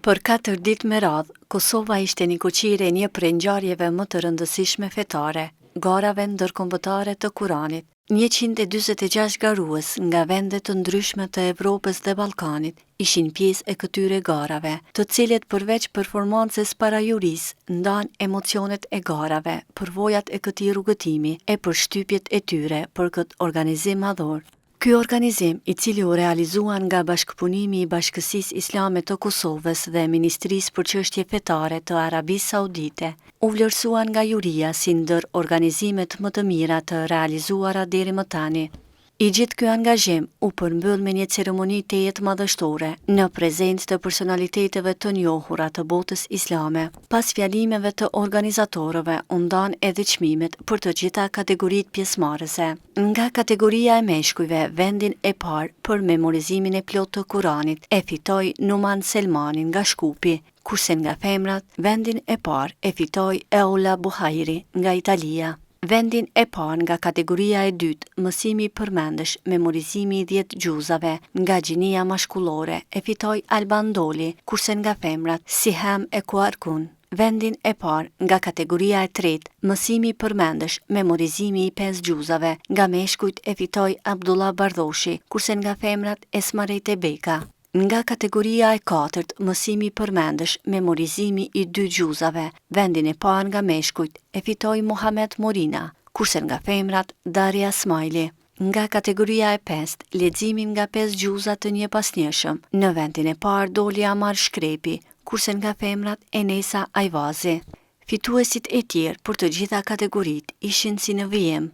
Për 4 ditë me radhë, Kosova ishte një koqire një prej ngjarjeve më të rëndësishme fetare, garave ndërkombëtare të Kuranit. 146 garues nga vende të ndryshme të Evropës dhe Ballkanit ishin pjesë e këtyre garave, të cilët përveç performancës parajurisë ndan emocionet e garave, përvojat e këtij rrugëtimi e përshtypjet e tyre për këtë organizim madhor. Ky organizim, i cili u realizua nga Bashkëpunimi i Bashkësisë Islame të Kosovës dhe Ministrisë për Çështje Fetare të Arabisë Saudite, u vlerësua nga juria si ndër organizimet më të mira të realizuara deri më tani. I gjithë ky angazhim u përmbyll me një ceremoni tejet madhështore në prezencë të personaliteteve të njohura të botës islame. Pas fjalimeve të organizatorëve, u ndan edhe çmimet për të gjitha kategoritë pjesëmarrëse. Nga kategoria e meshkujve, vendin e parë për memorizimin e plotë të Kuranit e fitoi Numan Selmani nga Shkupi, kurse nga femrat, vendin e parë e fitoi Eula Buhairi nga Italia. Vendin e parë nga kategoria e dytë, mësimi i përmendësh, memorizimi i 10 gjuzave nga gjinia mashkullore e fitoi Alban Doli, kurse nga femrat Sihem e Kuarkun. Vendin e parë nga kategoria e tretë, mësimi i përmendësh, memorizimi i 5 gjuzave nga meshkujt e fitoi Abdullah Bardhoshi, kurse nga femrat Esmarete Beka. Nga kategoria e katërt, mësimi i përmendësh, memorizimi i 2 gjuzave, vendin e parë nga meshkujt e fitoi Muhamet Morina, kurse nga femrat Daria Smajli. Nga kategoria e 5, leximin nga 5 gjuza të një pasnjëshëm, në vendin e parë doli Amar Shkrepi, kurse nga femrat Enesa Ajvazi. Fituesit e tjerë për të gjitha kategoritë ishin si në vijim: